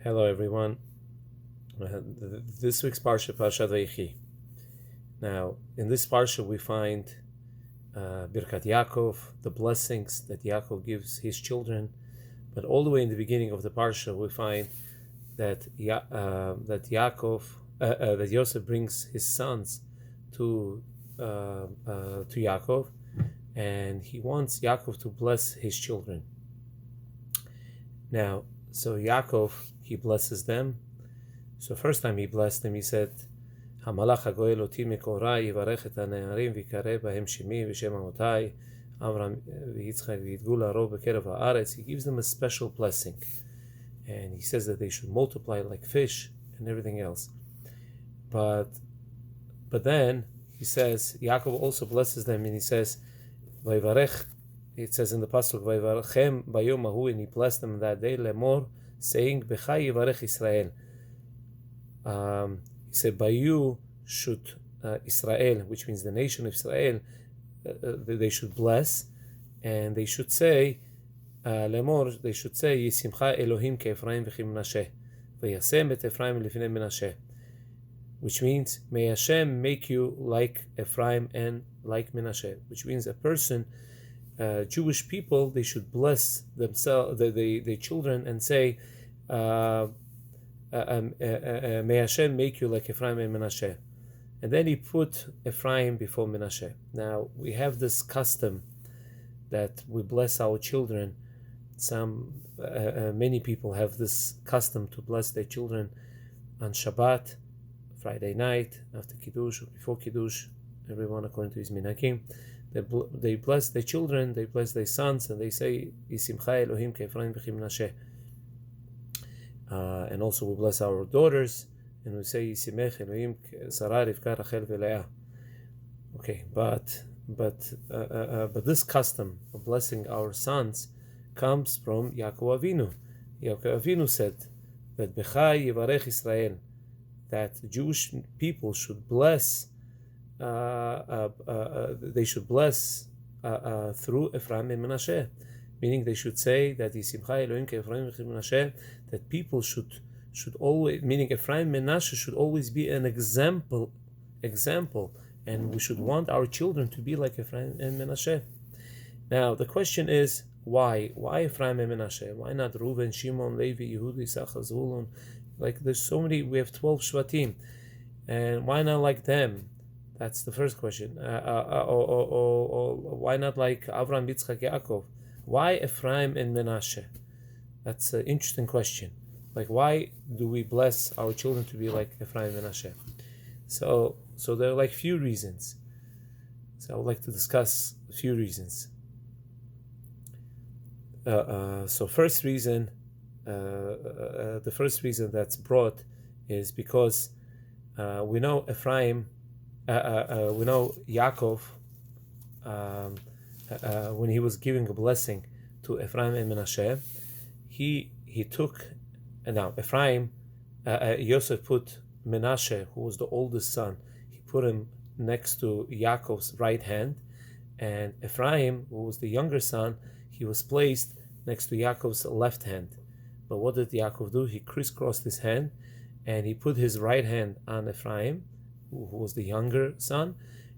Hello, everyone. This week's Parashat Vayechi. Now, in this Parsha, we find Birkat Yaakov, the blessings that Yaakov gives his children. But all the way in the beginning of the Parsha, we find that that Yosef brings his sons to Yaakov, and he wants Yaakov to bless his children. Now, so Yaakov, he blesses them. So first time he blessed them, he said, "Hamalach hagoel oti mekorai yivarech et hane'arim v'yikareh bahem shemi v'shem amotai Avram v'Yitzchak v'yidgu la'arov b'kerev ha'aretz." He gives them a special blessing, and he says that they should multiply like fish and everything else. But then he says Yaakov also blesses them, and he says, "Vayivarech." It says in the pasuk, "Vayivarechem bayom hahu," and he blessed them that day, lemor, saying, "B'cha yivarech Israel." He said, by you should Israel, which means the nation of Israel, they should bless, and they should say, lemor, they should say, Yisimcha Elohim ke'Ephraim v'chi Menashe, v'yasem et Ephraim lifnei Menashe, which means, may Hashem make you like Ephraim and like Menashe, which means a person, Jewish people, they should bless themselves, their children, and say, may Hashem make you like Ephraim and Menashe. And then he put Ephraim before Menashe. Now, we have this custom that we bless our children. Many people have this custom to bless their children on Shabbat, Friday night, after Kiddush or before Kiddush, everyone according to his minhagim. They bless their children, they bless their sons, and they say, Yisimcha Elohim ke'Ephraim v'chi Menashe. And also we bless our daughters, and we say Yisimech Elohim Sarah Rivka Rachel v'Leah. Okay, but this custom of blessing our sons comes from Yaakov Avinu. Yaakov Avinu said that B'cha Yivarech Israel, that Jewish people should bless. They should bless through Ephraim and Menashe. Meaning they should say that Yisimcha Elohim ke'Ephraim v'chi Menashe, that people should always, meaning Ephraim and Menashe should always be an example, and we should want our children to be like Ephraim and Menashe. Now the question is, why Ephraim and Menashe? Why not Reuven, Shimon, Levi, Yehuda, Issachar, Zvulun? Like there's so many, we have 12 Shvatim, and why not like them? That's the first question. Or why not like Avram, Yitzchak, Yaakov? Why Ephraim and Menashe? That's an interesting question. Like, why do we bless our children to be like Ephraim and Menashe? So there are like few reasons. So I would like to discuss a few reasons. So first reason, the first reason that's brought is because we know Ephraim, we know Yaakov. When he was giving a blessing to Ephraim and Menashe, he took, now Ephraim, Yosef put Menashe, who was the oldest son, he put him next to Yaakov's right hand, and Ephraim, who was the younger son, he was placed next to Yaakov's left hand. But what did Yaakov do? He crisscrossed his hand, and he put his right hand on Ephraim, who was the younger son,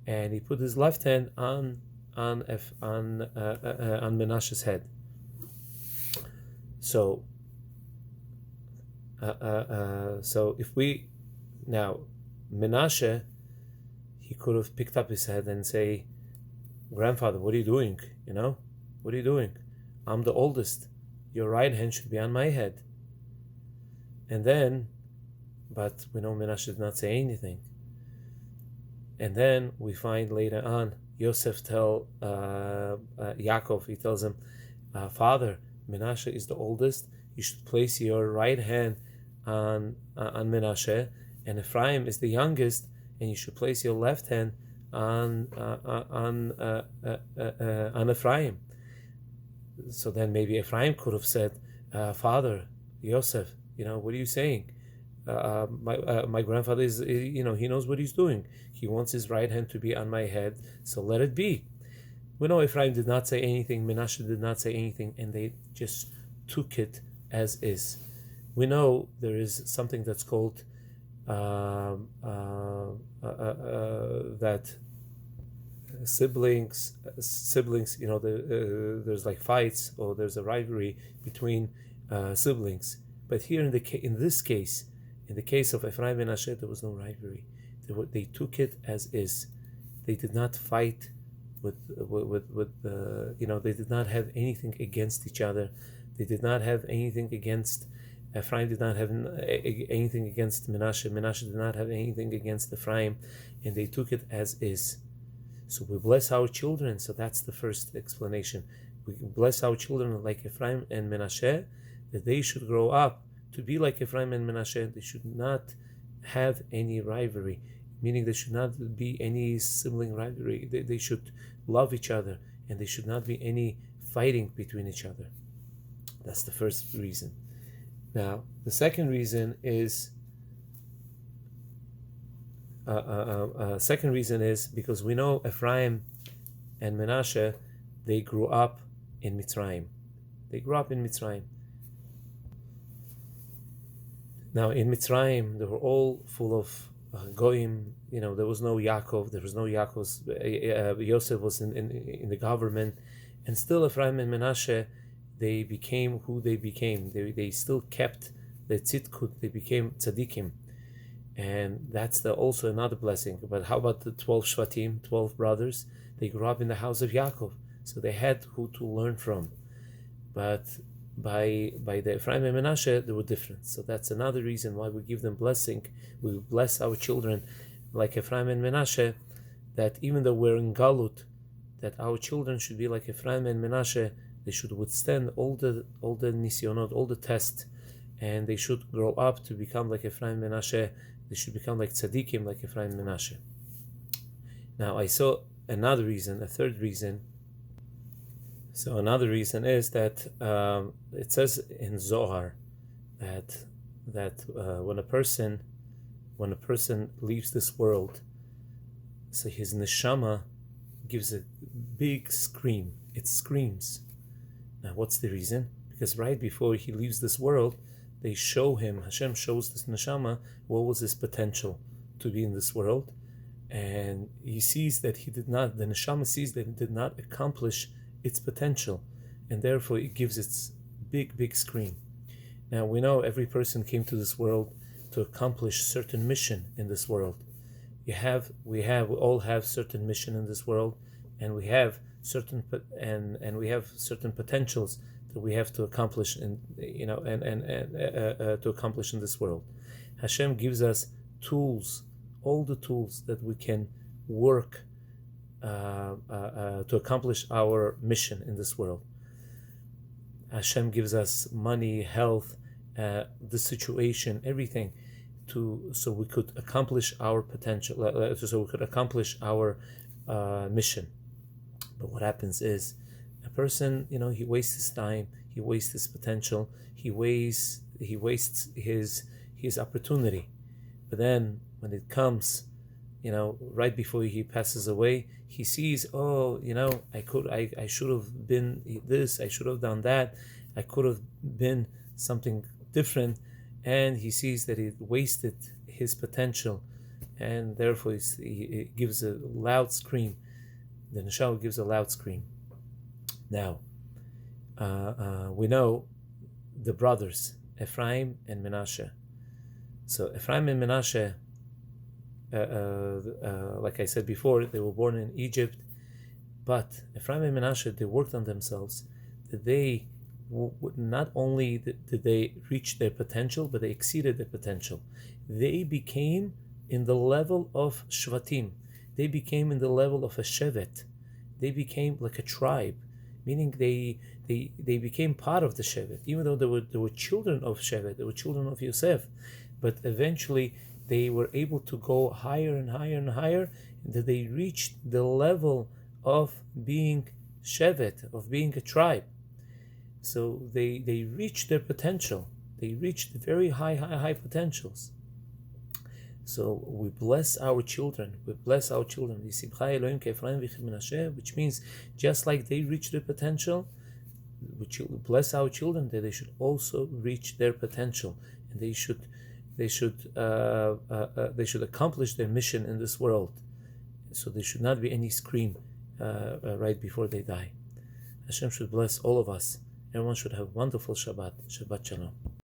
and he put his left hand on Menashe's head. So if we now Menashe, he could have picked up his head and say, "Grandfather, what are you doing? What are you doing? I'm the oldest. Your right hand should be on my head." And then, but we know Menashe did not say anything. And then we find later on, Yosef tell Yaakov, he tells him, "Father, Menashe is the oldest. You should place your right hand on Menashe, and Ephraim is the youngest, and you should place your left hand on Ephraim." So then maybe Ephraim could have said, "Father, Yosef, what are you saying? My grandfather is, he knows what he's doing. He wants his right hand to be on my head, so let it be." We know Ephraim did not say anything, Menashe did not say anything, and they just took it as is. we know there is something that's called that siblings, there's like fights or there's a rivalry between siblings. But here in this case, in the case of Ephraim and Menashe, there was no rivalry. They took it as is. They did not fight they did not have anything against each other. They did not have anything against Ephraim. Did not have anything against Menashe. Menashe did not have anything against Ephraim, and they took it as is. So we bless our children. So that's the first explanation. We bless our children like Ephraim and Menashe, that they should grow up to be like Ephraim and Menashe. They should not have any rivalry, meaning there should not be any sibling rivalry. They should love each other, and there should not be any fighting between each other. That's the first reason. Now, the second reason is because we know Ephraim and Menashe, they grew up in Mitzrayim. Now, in Mitzrayim, they were all full of goyim. There was no Yaakov. Yosef was in the government, and still Ephraim and Menashe, they became who they became. They still kept the tzidkut. They became tzaddikim, and that's also another blessing. But how about the 12 shvatim, 12 brothers? They grew up in the house of Yaakov, so they had who to learn from. But by the Ephraim and Menashe, they were different. So that's another reason why we give them blessing. We bless our children like Ephraim and Menashe, that even though we're in Galut, that our children should be like Ephraim and Menashe. They should withstand all the nisyonot, all the tests, and they should grow up to become like Ephraim and Menashe. They should become like tzaddikim, like Ephraim and Menashe. Now I saw another reason, a third reason. So another reason is that it says in Zohar that when a person leaves this world, so his neshama gives a big scream. It screams. Now, what's the reason? Because right before he leaves this world, Hashem shows this neshama what was his potential to be in this world, and he sees that the neshama sees that it did not accomplish its potential, and therefore it gives its big scream. Now we know every person came to this world to accomplish certain mission in this world. We all have certain mission in this world, and we have certain potentials that we have to accomplish to accomplish in this world. Hashem gives us tools, all the tools that we can work to accomplish our mission in this world. Hashem gives us money, health, the situation, everything, so we could accomplish our potential, so we could accomplish our mission. But what happens is, a person, he wastes his time, he wastes his potential, he wastes his opportunity. But then when it comes, right before he passes away, he sees, I should have been this, I should have done that, I could have been something different, and he sees that he wasted his potential, and therefore he gives a loud scream. The neshama gives a loud scream. Now, we know the brothers, Ephraim and Menashe. So Ephraim and Menashe, like I said before, they were born in Egypt, but Ephraim and Menashe, they worked on themselves. That they not only did they reach their potential, but they exceeded their potential. They became in the level of Shvatim. They became in the level of a Shevet. They became like a tribe, meaning they became part of the Shevet, even though they were children of Shevet, they were children of Yosef, but eventually they were able to go higher and higher and higher, until they reached the level of being Shevet, of being a tribe. So they reached their potential. They reached very high potentials. So we bless our children. Which means just like they reached their potential, bless our children that they should also reach their potential, and they should accomplish their mission in this world. So there should not be any scream right before they die. Hashem should bless all of us. Everyone should have a wonderful Shabbat. Shabbat Shalom.